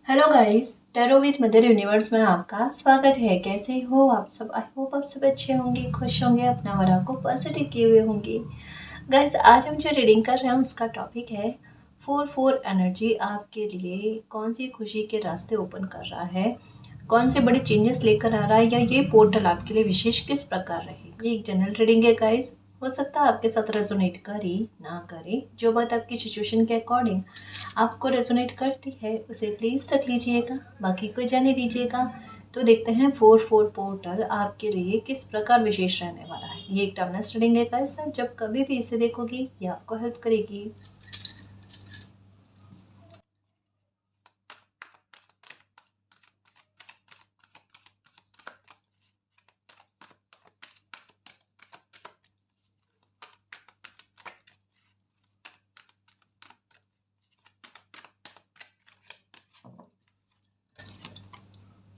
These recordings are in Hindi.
Hello guys, tarot with mother universe में आपका स्वागत है। कैसे हो आप सब? आई होप आप सब अच्छे होंगे, खुश होंगे, अपना वरा को पॉजिटिव किए हुए होंगे। गाइस, आज हम जो रीडिंग कर रहे हैं उसका टॉपिक है 4-4 एनर्जी आपके लिए कौन सी खुशी के रास्ते ओपन कर रहा है, कौन से बड़े चेंजेस लेकर आ रहा है, या ये पोर्टल आपके लिए विशेष किस प्रकार रहे। ये एक जनरल रीडिंग है गाइस, हो सकता है आपके साथ रेजोनेट करे ना करे। जो बात आपकी सिचुएशन के अकॉर्डिंग आपको रेजोनेट करती है उसे प्लीज़ रख लीजिएगा, बाकी को जाने दीजिएगा। तो देखते हैं 4-4 पोर्टल आपके लिए किस प्रकार विशेष रहने वाला है। ये एक टर्मनेस रीडिंग है गाइस, जब कभी भी इसे देखोगी ये आपको हेल्प करेगी।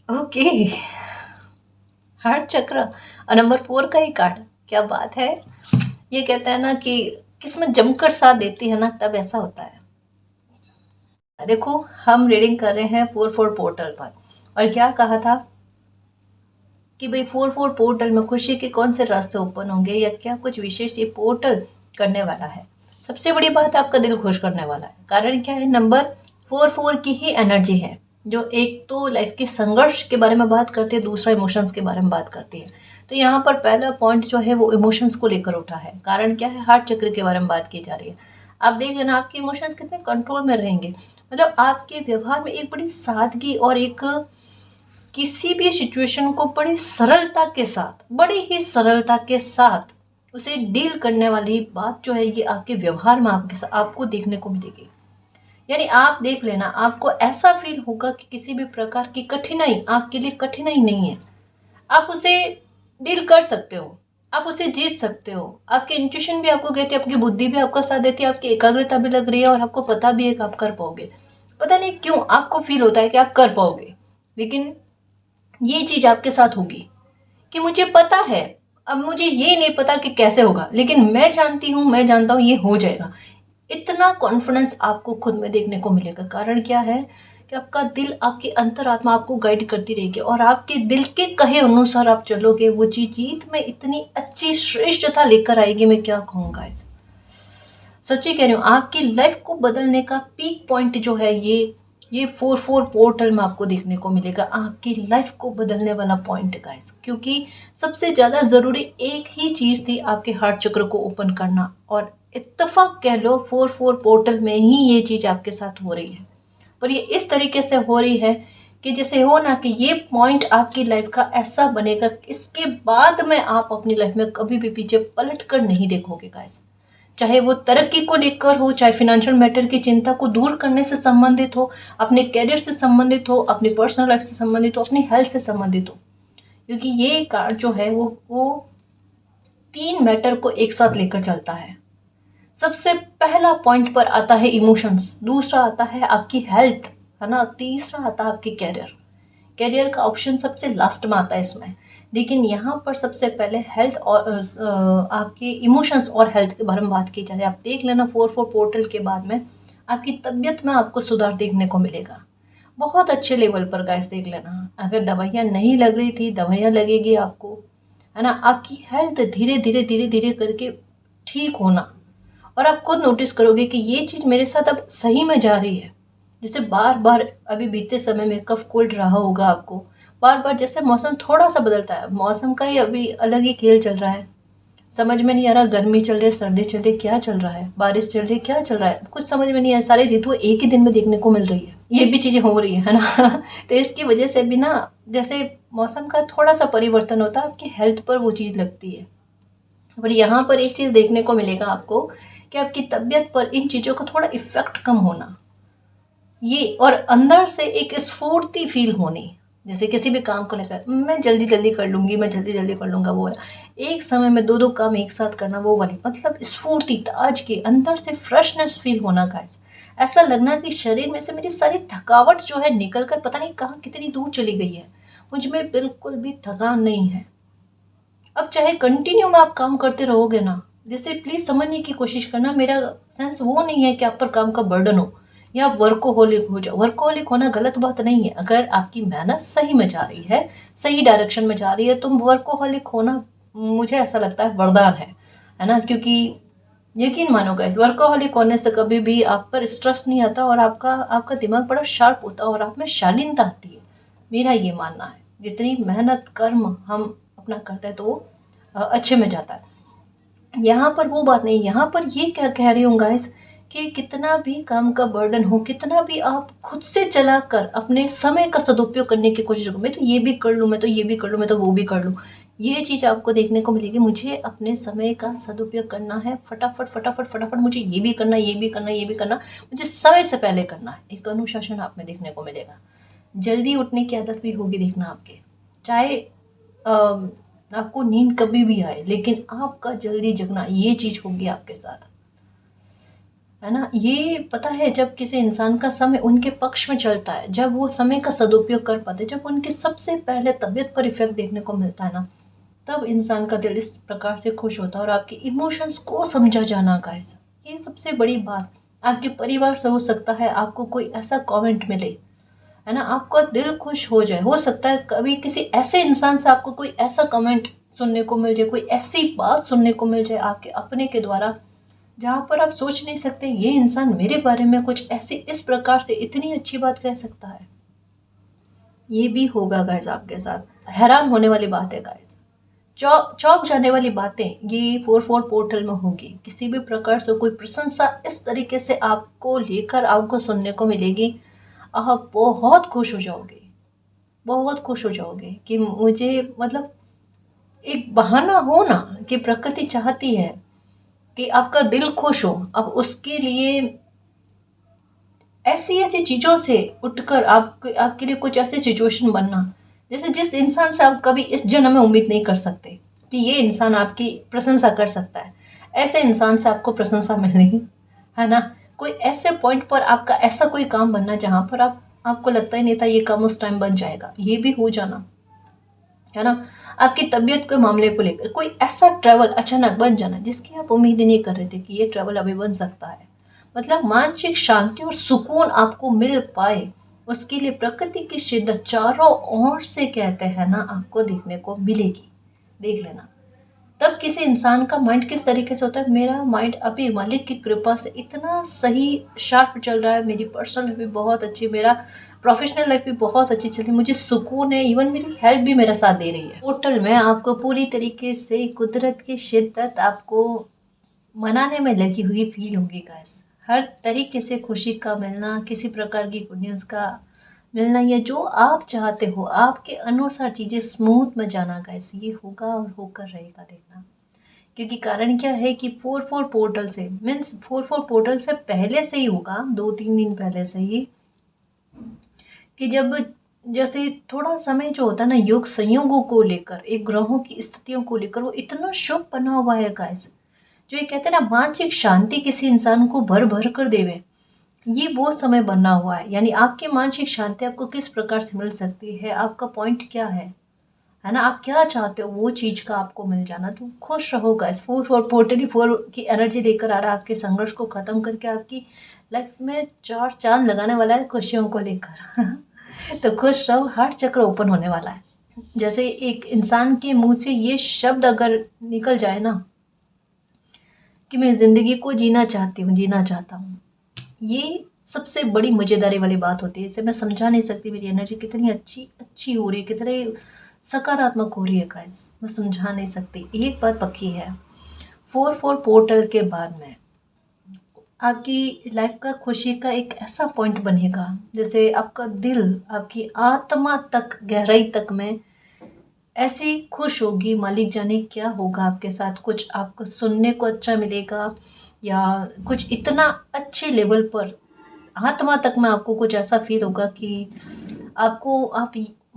ओके, हार्ट चक्र और नंबर 4 का ही कार्ड, क्या बात है। ये कहते हैं ना कि किस्मत जमकर साथ देती है ना, तब ऐसा होता है। देखो, हम रीडिंग कर रहे हैं 4-4 पोर्टल पर, और क्या कहा था कि भाई 4-4 पोर्टल में खुशी के कौन से रास्ते ओपन होंगे, या क्या कुछ विशेष ये पोर्टल करने वाला है। सबसे बड़ी बात, आपका दिल खुश करने वाला है। कारण क्या है, नंबर 4-4 की ही एनर्जी है, जो एक तो लाइफ के संघर्ष के बारे में बात करती है, दूसरा इमोशंस के बारे में बात करती है। तो यहाँ पर पहला पॉइंट जो है वो इमोशंस को लेकर उठा है। कारण क्या है, हार्ट चक्र के बारे में बात की जा रही है। आप देख लेना आपके इमोशंस कितने कंट्रोल में रहेंगे। मतलब आपके व्यवहार में एक बड़ी सादगी और एक किसी भी सिचुएशन को बड़ी सरलता के साथ, बड़ी ही सरलता के साथ उसे डील करने वाली बात जो है, ये आपके व्यवहार में आपको देखने को मिलेगी। यानी आप देख लेना, आपको ऐसा फील होगा कि किसी भी प्रकार की कठिनाई आपके लिए कठिनाई नहीं है। आप उसे डील कर सकते हो, आप उसे जीत सकते हो। आपकी इंट्यूशन भी आपको कहती है, आपकी बुद्धि भी आपका साथ देती है, आपकी एकाग्रता भी लग रही है, और आपको पता भी है कि आप कर पाओगे। पता नहीं क्यों आपको फील होता है कि आप कर पाओगे, लेकिन ये चीज आपके साथ होगी कि मुझे पता है। अब मुझे ये नहीं पता कि कैसे होगा, लेकिन मैं जानती हूँ, मैं जानता हूँ ये हो जाएगा। इतना कॉन्फिडेंस आपको खुद में देखने को मिलेगा। कारण क्या है कि आपका दिल, आपकी अंतरात्मा आपको गाइड करती रहेगी, और आपके दिल के कहे अनुसार आप चलोगे, वो चीज जीत में इतनी अच्छी श्रेष्ठता लेकर आएगी। मैं क्या कहूँगा इसे, सच्ची कह रही हूँ, आपकी लाइफ को बदलने का पीक पॉइंट जो है, ये 4-4 पोर्टल में आपको देखने को मिलेगा। आपकी लाइफ को बदलने वाला पॉइंट गाइस, क्योंकि सबसे ज़्यादा ज़रूरी एक ही चीज़ थी, आपके हार्ट चक्र को ओपन करना। और इत्तेफाक कह लो, 4-4 पोर्टल में ही ये चीज़ आपके साथ हो रही है। पर ये इस तरीके से हो रही है कि जैसे हो ना कि ये पॉइंट आपकी लाइफ का ऐसा बनेगा, इसके बाद में आप अपनी लाइफ में कभी भी पीछे पलट कर नहीं देखोगे गाइस। चाहे वो तरक्की को लेकर हो, चाहे फिनेंशियल मैटर की चिंता को दूर करने से संबंधित हो, अपने करियर से संबंधित हो, अपनी पर्सनल लाइफ से संबंधित हो, अपनी हेल्थ से संबंधित हो। क्योंकि ये कार्ड जो है वो 3 मैटर को एक साथ लेकर चलता है। सबसे पहला पॉइंट पर आता है इमोशंस, दूसरा आता है आपकी हेल्थ, है ना, तीसरा आता है आपकी करियर। करियर का ऑप्शन सबसे लास्ट में आता है इसमें, लेकिन यहाँ पर सबसे पहले हेल्थ और आपके इमोशंस और हेल्थ के बारे में बात की जाए। आप देख लेना 4-4 पोर्टल के बाद में आपकी तबीयत में आपको सुधार देखने को मिलेगा, बहुत अच्छे लेवल पर गाइस। देख लेना, अगर दवाइयाँ नहीं लग रही थी, दवाइयाँ लगेगी आपको, है ना। आपकी हेल्थ धीरे धीरे धीरे धीरे करके ठीक होना, और आप खुद नोटिस करोगे कि ये चीज़ मेरे साथ अब सही में जा रही है। जैसे बार बार अभी बीते समय में कफ कोल्ड रहा होगा आपको, बार बार जैसे मौसम थोड़ा सा बदलता है, मौसम का ही अभी अलग ही खेल चल रहा है। समझ में नहीं आ रहा, गर्मी चल रही है, सर्दी चल रही है, क्या चल रहा है, बारिश चल रही है, क्या चल रहा है, कुछ समझ में नहीं आ रहा। सारी ऋतु एक ही दिन में देखने को मिल रही है, ये भी चीज़ें हो रही है ना। तो इसकी वजह से भी ना, जैसे मौसम का थोड़ा सा परिवर्तन होता है, आपकी हेल्थ पर वो चीज़ लगती है। पर यहाँ पर एक चीज़ देखने को मिलेगा आपको कि आपकी तबीयत पर इन चीज़ों का थोड़ा इफेक्ट कम होना, ये, और अंदर से एक स्फूर्ति फील होनी। जैसे किसी भी काम को लेकर मैं जल्दी जल्दी कर लूँगी, मैं जल्दी जल्दी कर लूँगा, वो है एक समय में दो दो काम एक साथ करना, वो वाली मतलब स्फूर्ति, आज के अंदर से फ्रेशनेस फील होना गाइस। ऐसा लगना कि शरीर में से मेरी सारी थकावट जो है निकल कर पता नहीं कहाँ कितनी दूर चली गई है, मुझ में बिल्कुल भी थकान नहीं है। अब चाहे कंटिन्यू में आप काम करते रहोगे ना, जैसे प्लीज़ समझने की कोशिश करना, मेरा सेंस वो नहीं है कि आप पर काम का बर्डन हो, या वर्कोहोलिक हो जाओ। वर्कोहोलिक होना गलत बात नहीं है, अगर आपकी मेहनत सही में जा रही है, सही डायरेक्शन में जा रही है, तो वर्कोहोलिक होना मुझे ऐसा लगता है वरदान है ना। क्योंकि यकीन मानो गाइस, वर्कोहॉलिक होने से कभी भी आप पर स्ट्रेस नहीं आता और आपका दिमाग बड़ा शार्प होता है और आप में शालीनता आती है। मेरा ये मानना है, जितनी मेहनत कर्म हम अपना करते हैं तो वो अच्छे में जाता है। यहाँ पर वो बात नहीं, यहाँ पर ये क्या कह रही हूँ गाइस कि कितना भी काम का बर्डन हो, कितना भी आप खुद से चला कर अपने समय का सदुपयोग करने की कोशिश करो, मैं तो ये भी कर लूँ, मैं तो ये भी कर लूँ, मैं तो वो भी कर लूँ, ये चीज़ आपको देखने को मिलेगी। मुझे अपने समय का सदुपयोग करना है, फटाफट फटाफट फटाफट मुझे ये भी करना, ये भी करना, ये भी करना, मुझे समय से पहले करना है। एक अनुशासन आप में देखने को मिलेगा। जल्दी उठने की आदत भी होगी देखना आपके, चाहे आपको नींद कभी भी आए, लेकिन आपका जल्दी जगना, ये चीज़ होगी आपके साथ, है ना। ये पता है, जब किसी इंसान का समय उनके पक्ष में चलता है, जब वो समय का सदुपयोग कर पाते, जब उनके सबसे पहले तबीयत पर इफेक्ट देखने को मिलता है ना, तब इंसान का दिल इस प्रकार से खुश होता है। और आपके इमोशंस को समझा जाना गाइस, ये सबसे बड़ी बात। आपके परिवार से हो सकता है आपको कोई ऐसा कमेंट मिले, है ना, आपका दिल खुश हो जाए। हो सकता है कभी किसी ऐसे इंसान से आपको कोई ऐसा कमेंट सुनने को मिल जाए, कोई ऐसी बात सुनने को मिल जाए आपके अपने के द्वारा, जहाँ पर आप सोच नहीं सकते ये इंसान मेरे बारे में कुछ ऐसी इस प्रकार से इतनी अच्छी बात कह सकता है। ये भी होगा गाइस आपके साथ, हैरान होने वाली बात है गाइस, चौंक जाने वाली बातें ये 4-4 पोर्टल में होगी। किसी भी प्रकार से कोई प्रशंसा इस तरीके से आपको लेकर आपको सुनने को मिलेगी, आप बहुत खुश हो जाओगे, बहुत खुश हो जाओगे कि मुझे मतलब एक बहाना हो ना कि प्रकृति चाहती है कि आपका दिल खुश हो। अब उसके लिए ऐसी ऐसी चीज़ों से उठकर आपके लिए कुछ ऐसी सिचुएशन बनना, जैसे जिस इंसान से आप कभी इस जन्म में उम्मीद नहीं कर सकते कि ये इंसान आपकी प्रशंसा कर सकता है, ऐसे इंसान से आपको प्रशंसा मिलनी, है ना। कोई ऐसे पॉइंट पर आपका ऐसा कोई काम बनना जहाँ पर आपको लगता ही नहीं था ये काम उस टाइम बन जाएगा, ये भी हो जाना, है ना। आपकी तबीयत के मामले को लेकर कोई ऐसा ट्रैवल अचानक बन जाना जिसकी आप उम्मीद ही नहीं कर रहे थे कि ये ट्रैवल अभी बन सकता है। मतलब मानसिक शांति और सुकून आपको मिल पाए, उसके लिए प्रकृति की शिद्दत चारों ओर से कहते हैं ना आपको देखने को मिलेगी। देख लेना तब किसी इंसान का माइंड किस तरीके से होता है। मेरा माइंड अभी मालिक की कृपा से इतना सही शार्प चल रहा है, मेरी पर्सनल लाइफ भी बहुत अच्छी, मेरा प्रोफेशनल लाइफ भी बहुत अच्छी चल रही है, मुझे सुकून है, इवन मेरी हेल्थ भी मेरा साथ दे रही है। टोटल में आपको पूरी तरीके से कुदरत की शिद्दत आपको मनाने में लगी हुई फील होगी गाइस। हर तरीके से खुशी का मिलना, किसी प्रकार की गुड न्यूज़ का मिलना, या जो आप चाहते हो आपके अनुसार चीज़ें स्मूथ में जाना गाइस, ये होगा और होकर रहेगा देखना। क्योंकि कारण क्या है कि 4-4 पोर्टल से मीन्स 4-4 पोर्टल से पहले से ही होगा, 2-3 दिन पहले से ही, कि जब जैसे थोड़ा समय जो होता है ना योग संयोगों को लेकर, एक ग्रहों की स्थितियों को लेकर, वो इतना शुभ बना हुआ है गाइस, जो ये कहते हैं ना मानसिक शांति किसी इंसान को भर भर कर देवे, ये वो समय बना हुआ है। यानी आपकी मानसिक शांति आपको किस प्रकार से मिल सकती है, आपका पॉइंट क्या है ना, आप क्या चाहते हो वो चीज़ का आपको मिल जाना, तो खुश रहोगा। इस 4-4 पोर्टली 4 की एनर्जी लेकर आ रहा है, आपके संघर्ष को ख़त्म करके आपकी लाइफ में 4 चांद लगाने वाला है खुशियों को लेकर तो खुश रहो, हार्ट चक्र ओपन होने वाला है। जैसे एक इंसान के मुंह से ये शब्द अगर निकल जाए ना कि मैं ज़िंदगी को जीना चाहती हूँ, जीना चाहता हूँ, ये सबसे बड़ी मज़ेदारी वाली बात होती है। इसे मैं समझा नहीं सकती, मेरी एनर्जी कितनी अच्छी हो रही है, कितने सकारात्मक हो रही है गाइस, मैं समझा नहीं सकती। एक बात पक्की है, 4-4 पोर्टल के बाद में आपकी लाइफ का खुशी का एक ऐसा पॉइंट बनेगा, जैसे आपका दिल, आपकी आत्मा तक, गहराई तक में ऐसी खुश होगी, मालिक जाने क्या होगा आपके साथ। कुछ आपको सुनने को अच्छा मिलेगा, या कुछ इतना अच्छे लेवल पर आत्मा तक में आपको कुछ ऐसा फील होगा कि आप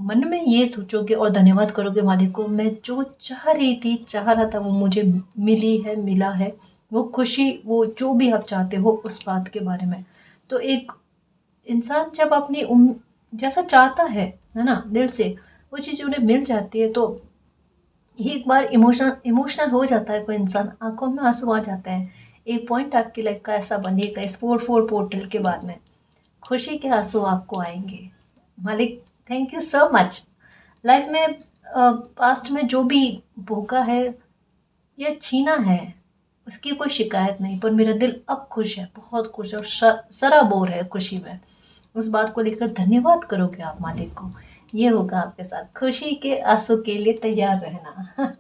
मन में ये सोचोगे और धन्यवाद करोगे मालिक को, मैं जो चाह रही थी, चाह रहा था, वो मुझे मिली है, मिला है, वो खुशी, वो जो भी आप चाहते हो उस बात के बारे में। तो एक इंसान जब अपनी जैसा चाहता है ना दिल से, वो चीज़ उन्हें मिल जाती है, तो एक बार इमोशनल हो जाता है कोई इंसान, आंखों में आंसू आ जाते हैं। एक पॉइंट आपकी लाइफ का ऐसा बनेगा इस 4-4 पोर्टल के बाद में, खुशी के आंसू आपको आएंगे। मालिक thank you so much. Life में पास्ट में जो भी भोगा है या छीना है, उसकी कोई शिकायत नहीं, पर मेरा दिल अब खुश है, बहुत खुश है और सराबोर है खुशी में। उस बात को लेकर धन्यवाद करोगे आप मालिक को। ये होगा आपके साथ। खुशी के आंसू के लिए तैयार रहना।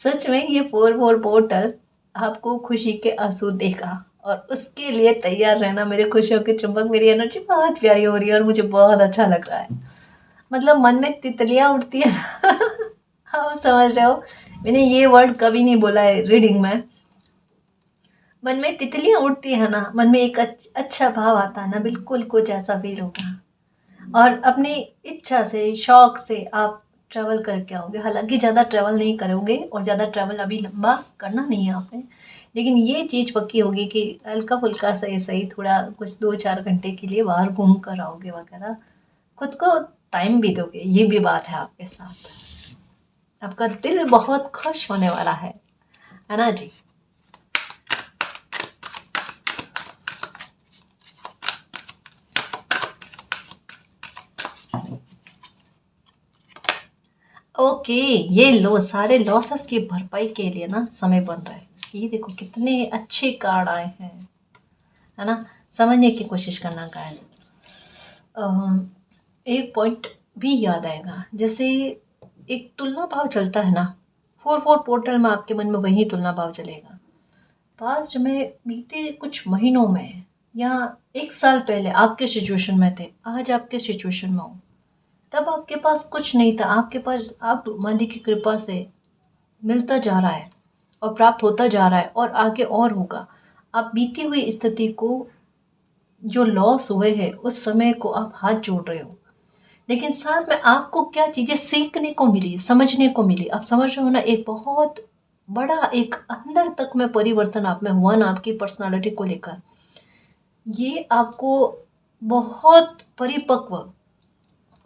सच में ये 4-4 पोर्टल आपको खुशी के आंसू देगा और उसके लिए तैयार रहना। मेरे खुशियों के चुंबक, मेरी एनर्जी बहुत प्यारी हो रही है और मुझे बहुत अच्छा लग रहा है। मतलब मन में तितलियां उड़ती है ना। आप समझ रहे हो, मैंने ये वर्ड कभी नहीं बोला है रीडिंग में। मन में तितलियां उड़ती है ना, मन में एक अच्छा भाव आता है ना, बिल्कुल कुछ ऐसा फील होगा। और अपनी इच्छा से, शौक से आप ट्रैवल करके आओगे। हालांकि ज़्यादा ट्रैवल नहीं करोगे और ज़्यादा ट्रैवल अभी लंबा करना नहीं है आपने, लेकिन ये चीज़ पक्की होगी कि हल्का फुल्का सही सही थोड़ा कुछ 2-4 घंटे के लिए बाहर घूम कर आओगे वगैरह, खुद को टाइम भी दोगे। ये भी बात है आपके साथ। आपका दिल बहुत खुश होने वाला है ना जी। ओके, ये लो, सारे लॉसेस की भरपाई के लिए ना समय बन रहा है। ये देखो कितने अच्छे कार्ड आए हैं, है ना। समझने की कोशिश करना गाइस। एक पॉइंट भी याद आएगा, जैसे एक तुलना भाव चलता है ना, 4-4 पोर्टल में आपके मन में वही तुलना भाव चलेगा। पास्ट में बीते कुछ महीनों में या 1 साल पहले आपके सिचुएशन में थे, आज आपके सिचुएशन में हो। तब आपके पास कुछ नहीं था, आपके पास अब मालिक की कृपा से मिलता जा रहा है और प्राप्त होता जा रहा है और आगे और होगा। आप बीती हुई स्थिति को, जो लॉस हुए हैं उस समय को आप हाथ जोड़ रहे हो, लेकिन साथ में आपको क्या चीज़ें सीखने को मिली, समझने को मिली। आप समझ रहे हो ना, एक बहुत बड़ा एक अंदर तक में परिवर्तन आप में हुआ ना, आपकी पर्सनालिटी को लेकर। ये आपको बहुत परिपक्व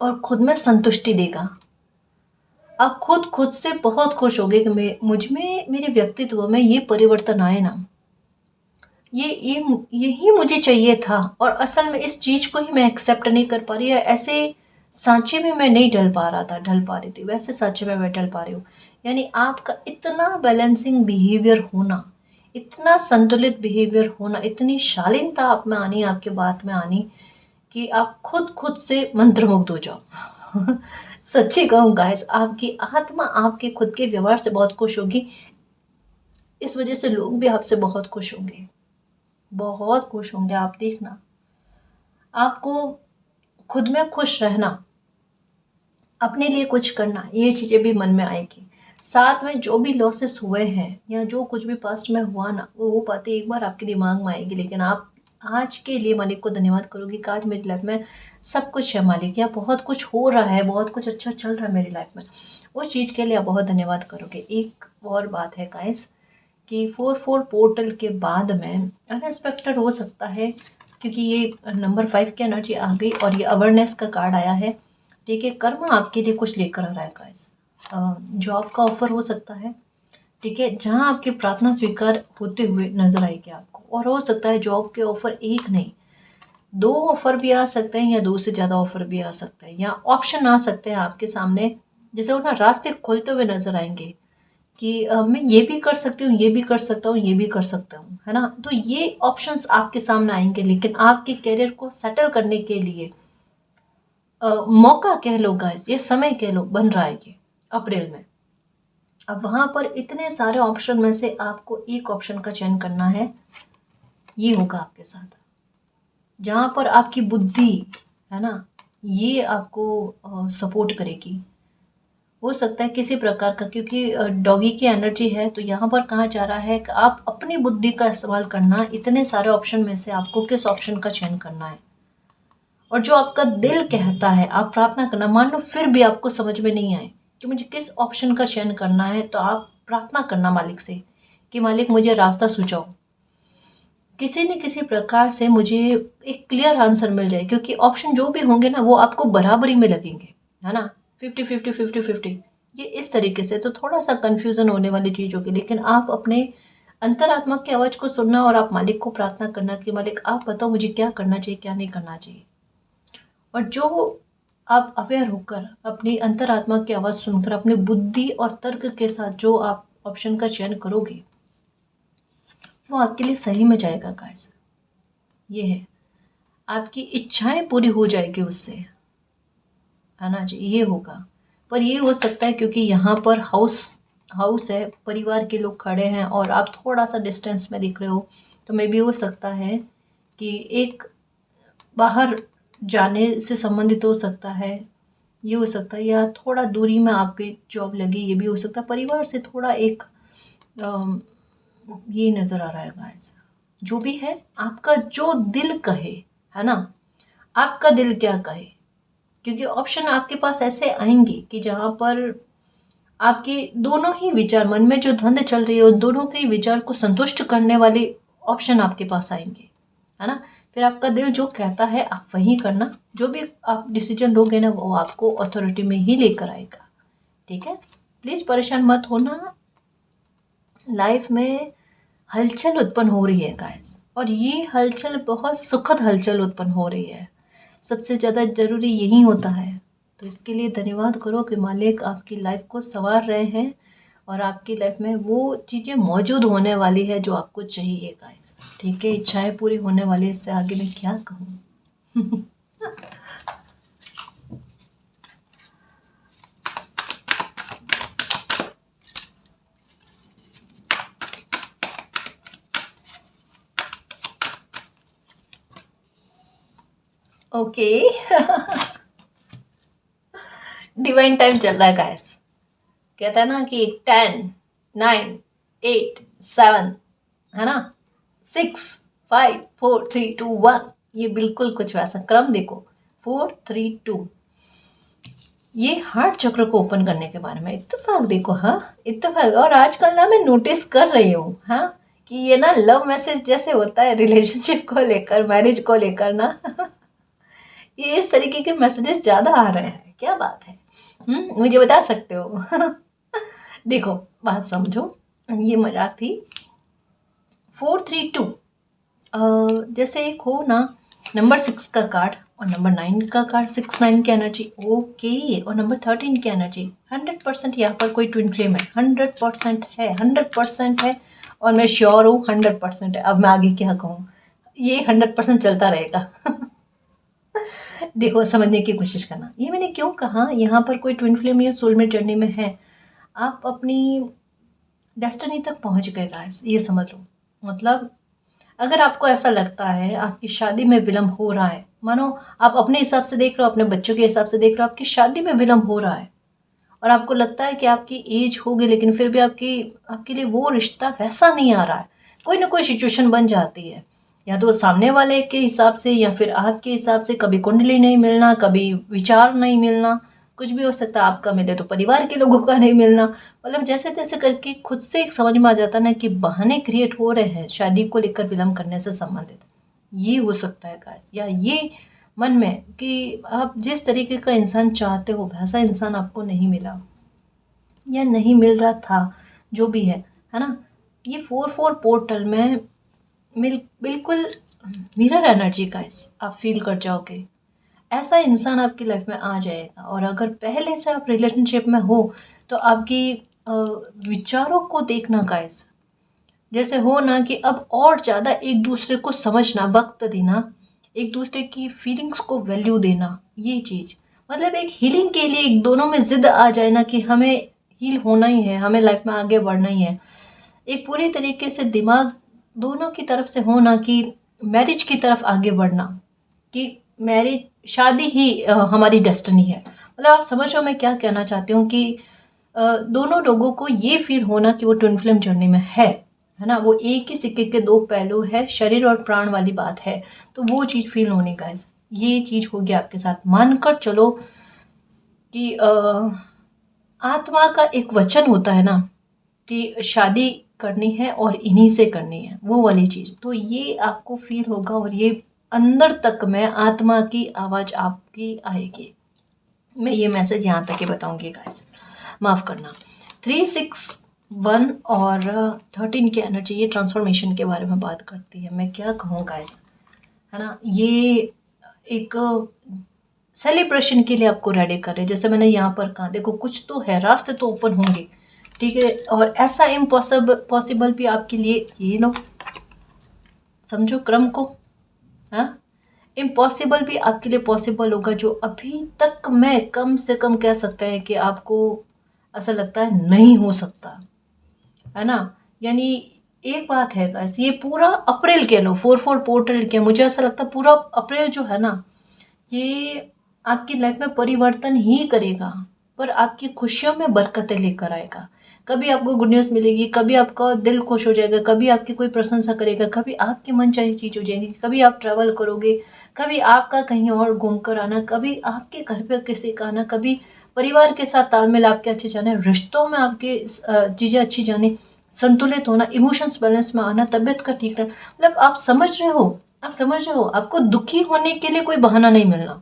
और खुद में संतुष्टि देगा। आप खुद से बहुत खुश होगे कि मैं, मुझ में, मेरे व्यक्तित्व में ये परिवर्तन आए ना, ये यही मुझे चाहिए था। और असल में इस चीज़ को ही मैं एक्सेप्ट नहीं कर पा रही है। ऐसे सांचे में मैं नहीं ढल पा रहा था, ढल पा रही थी, वैसे सांचे में मैं ढल पा रही हूँ। यानी आपका इतना बैलेंसिंग बिहेवियर होना, इतना संतुलित बिहेवियर होना, इतनी शालीनता आप में आनी, आपके बात में आनी कि आप खुद से मंत्रमुग्ध हो जाओ। सच्ची कहूँ गाइस, आपकी आत्मा आपके खुद के व्यवहार से बहुत खुश होगी। इस वजह से लोग भी आपसे बहुत खुश होंगे, बहुत खुश होंगे। आप देखना, आपको खुद में खुश रहना, अपने लिए कुछ करना, ये चीज़ें भी मन में आएगी। साथ में जो भी लॉसेस हुए हैं या जो कुछ भी पास्ट में हुआ ना, वो बातें एक बार आपके दिमाग में आएगी, लेकिन आप आज के लिए मालिक को धन्यवाद करोगे कि आज मेरी लाइफ में सब कुछ है मालिक, या बहुत कुछ हो रहा है, बहुत कुछ अच्छा चल रहा है मेरी लाइफ में। उस चीज़ के लिए आप बहुत धन्यवाद करोगे। एक और बात है गाइस कि 4-4 पोर्टल के बाद में अनएक्सपेक्टेड हो सकता है, क्योंकि ये नंबर 5 की एनर्जी आ गई और ये अवेयरनेस का कार्ड आया है। ठीक है, कर्म आपके लिए कुछ लेकर आ रहा है गाइस। जॉब का ऑफर हो सकता है, ठीक है, जहाँ आपकी प्रार्थना स्वीकार होते हुए नजर आएगी आपको। और हो सकता है जॉब के ऑफर एक नहीं, 2 ऑफर भी आ सकते हैं या 2 से ज़्यादा ऑफर भी आ सकते हैं, या ऑप्शन आ सकते हैं आपके सामने, जैसे वो ना रास्ते खुलते हुए नजर आएंगे कि मैं ये भी कर सकती हूँ, ये भी कर सकता हूँ, ये भी कर सकता हूँ, है ना। तो ये ऑप्शंस आपके सामने आएंगे, लेकिन आपके करियर को सेटल करने के लिए मौका कह लो गाइस, ये समय कह लो, बन रहा है ये अप्रैल में। अब वहाँ पर इतने सारे ऑप्शन में से आपको एक ऑप्शन का चयन करना है। ये होगा आपके साथ, जहाँ पर आपकी बुद्धि है ना, ये आपको सपोर्ट करेगी। हो सकता है किसी प्रकार का, क्योंकि डॉगी की एनर्जी है, तो यहाँ पर कहा जा रहा है कि आप अपनी बुद्धि का इस्तेमाल करना। इतने सारे ऑप्शन में से आपको किस ऑप्शन का चयन करना है, और जो आपका दिल कहता है आप प्रार्थना करना। मान लो फिर भी आपको समझ में नहीं आए कि मुझे किस ऑप्शन का चयन करना है, तो आप प्रार्थना करना मालिक से कि मालिक मुझे रास्ता सुझाओ, किसी न किसी प्रकार से मुझे एक क्लियर आंसर मिल जाए। क्योंकि ऑप्शन जो भी होंगे ना, वो आपको बराबरी में लगेंगे, है ना, 50-50 50-50, ये इस तरीके से। तो थोड़ा सा कंफ्यूजन होने वाली चीज़ होगी, लेकिन आप अपने अंतरात्मा की आवाज़ को सुनना और आप मालिक को प्रार्थना करना कि मालिक आप बताओ मुझे क्या करना चाहिए, क्या नहीं करना चाहिए। और जो आप अवेयर होकर अपनी अंतरात्मा की आवाज़ सुनकर अपने बुद्धि और तर्क के साथ जो आप ऑप्शन का चयन करोगे वो आपके लिए सही में जाएगा गाइस। ये है, आपकी इच्छाएं पूरी हो जाएगी उससे, है ना जी, ये होगा। पर ये हो सकता है क्योंकि यहाँ पर हाउस है, परिवार के लोग खड़े हैं और आप थोड़ा सा डिस्टेंस में दिख रहे हो, तो मे भी हो सकता है कि एक बाहर जाने से संबंधित हो सकता है, ये हो सकता है, या थोड़ा दूरी में आपकी जॉब लगी, ये भी हो सकता है। परिवार से थोड़ा एक ये नज़र आ रहा है गाइस। जो भी है, आपका जो दिल कहे, है ना, आपका दिल क्या कहे, क्योंकि ऑप्शन आपके पास ऐसे आएंगे कि जहाँ पर आपके दोनों ही विचार, मन में जो द्वंद्व चल रही है, दोनों के विचार को संतुष्ट करने वाले ऑप्शन आपके पास आएंगे, है ना। फिर आपका दिल जो कहता है आप वही करना, जो भी आप डिसीजन लोगे ना वो आपको अथॉरिटी में ही लेकर आएगा, ठीक है। प्लीज़ परेशान मत होना, लाइफ में हलचल उत्पन्न हो रही है गाइस, और ये हलचल बहुत सुखद हलचल उत्पन्न हो रही है। सबसे ज़्यादा ज़रूरी यही होता है। तो इसके लिए धन्यवाद करो कि मालिक आपकी लाइफ को संवार रहे हैं और आपकी लाइफ में वो चीज़ें मौजूद होने वाली है जो आपको चाहिए गाइस, ठीक है। इच्छाएं पूरी होने वाली है, इससे आगे मैं क्या कहूँ। ओके। डिवाइन टाइम चल रहा है गाइस। कहता है ना कि 10, 9, 8, 7, है ना, 6, 5, 4, 3, 2, 1। ये बिल्कुल कुछ वैसा क्रम देखो, 4, 3, 2। ये हार्ट चक्र को ओपन करने के बारे में इत्तेफाक देखो, हाँ इत्तेफाक। और आजकल ना मैं नोटिस कर रही हूँ, हाँ, कि ये ना लव मैसेज जैसे होता है रिलेशनशिप को लेकर, मैरिज को लेकर ना, ये इस तरीके के मैसेजेस ज़्यादा आ रहे हैं। क्या बात है, मुझे बता सकते हो। देखो बात समझो, ये मजाक थी। 4, 3, 2, जैसे एक हो ना नंबर 6 का कार्ड और नंबर 9 का कार्ड, 6, 9 की एनर्जी, ओके, और नंबर 13 की एनर्जी। 100% यहाँ पर कोई ट्विन फ्लेम है, 100% है, 100% है, और मैं श्योर हूँ 100% है। अब मैं आगे क्या कहूँ, ये 100% चलता रहेगा। देखो समझने की कोशिश करना, ये मैंने क्यों कहा, यहाँ पर कोई ट्विन फ्लेम या सोलमेट जर्नी में है, आप अपनी डेस्टिनी तक पहुँच गए गाइस, ये समझ लो। मतलब अगर आपको ऐसा लगता है आपकी शादी में विलम्ब हो रहा है, मानो आप अपने हिसाब से देख रहे हो, अपने बच्चों के हिसाब से देख रहे हो, आपकी शादी में विलम्ब हो रहा है और आपको लगता है कि आपकी एज होगी लेकिन फिर भी आपके लिए वो रिश्ता वैसा नहीं आ रहा है, कोई ना कोई सिचुएशन बन जाती है, या तो सामने वाले के हिसाब से या फिर आपके हिसाब से, कभी कुंडली नहीं मिलना, कभी विचार नहीं मिलना, कुछ भी हो सकता है। आपका मिले तो परिवार के लोगों का नहीं मिलना, मतलब जैसे तैसे करके खुद से एक समझ में आ जाता ना कि बहाने क्रिएट हो रहे हैं शादी को लेकर विलम्ब करने से संबंधित। ये हो सकता है गाइस, या ये मन में कि आप जिस तरीके का इंसान चाहते हो वैसा इंसान आपको नहीं मिला या नहीं मिल रहा था, जो भी है ना। ये 4-4 पोर्टल में बिल्कुल मिरर एनर्जी गाइस, आप फील कर जाओगे, ऐसा इंसान आपकी लाइफ में आ जाएगा। और अगर पहले से आप रिलेशनशिप में हो तो आपकी विचारों को देखना गाइस, जैसे हो ना कि अब और ज़्यादा एक दूसरे को समझना, वक्त देना, एक दूसरे की फीलिंग्स को वैल्यू देना, ये चीज़ मतलब एक हीलिंग के लिए एक दोनों में ज़िद आ जाए ना कि हमें हील होना ही है, हमें लाइफ में आगे बढ़ना ही है। एक पूरी तरीके से दिमाग दोनों की तरफ से हो ना कि मैरिज की तरफ आगे बढ़ना, कि मैरिज शादी ही हमारी डेस्टिनी है। मतलब आप समझ रहे हो मैं क्या कहना चाहती हूँ कि दोनों लोगों को ये फील होना कि वो ट्विन फ्लेम जर्नी में है ना, वो एक ही सिक्के के दो पहलू है, शरीर और प्राण वाली बात है, तो वो चीज़ फील होनी गाइस, ये चीज़ होगी आपके साथ। मानकर चलो कि आत्मा का एक वचन होता है ना कि शादी करनी है और इन्हीं से करनी है, वो वाली चीज़, तो ये आपको फील होगा और ये अंदर तक में आत्मा की आवाज़ आपकी आएगी। मैं ये मैसेज यहाँ तक ही बताऊंगी गाइस, माफ़ करना। 3, 6 1 और 13 की एनर्जी ये ट्रांसफॉर्मेशन के बारे में बात करती है। मैं क्या कहूँ गाइस, है ना, ये एक सेलिब्रेशन के लिए आपको रेडी कर रहे हैं। जैसे मैंने यहाँ पर कहा, देखो कुछ तो है, रास्ते तो ओपन होंगे, ठीक है, और ऐसा पॉसिबल भी आपके लिए, ये लो समझो क्रम को, हाँ, इम्पॉसिबल भी आपके लिए पॉसिबल होगा, जो अभी तक मैं कम से कम कह सकते हैं कि आपको ऐसा लगता है नहीं हो सकता, है ना। यानी एक बात है गाइस, ये पूरा अप्रैल कह लो, 4/4 पोर्टल के, मुझे ऐसा लगता है पूरा अप्रैल जो है ना, ये आपकी लाइफ में परिवर्तन ही करेगा, पर आपकी खुशियों में बरकतें लेकर आएगा। कभी आपको गुड न्यूज़ मिलेगी, कभी आपका दिल खुश हो जाएगा, कभी आपकी कोई प्रशंसा करेगा, कभी आपकी मनचाही चीज़ हो जाएगी, कभी आप ट्रैवल करोगे, कभी आपका कहीं और घूम कर आना, कभी आपके घर पे किसी का आना, कभी परिवार के साथ तालमेल आपके अच्छे जाने, रिश्तों में आपके चीज़ें अच्छी जाने, संतुलित होना, इमोशंस बैलेंस में आना, तबीयत का ठीक रहना। मतलब आप समझ रहे हो, आप समझ रहे हो, आपको दुखी होने के लिए कोई बहाना नहीं मिलना।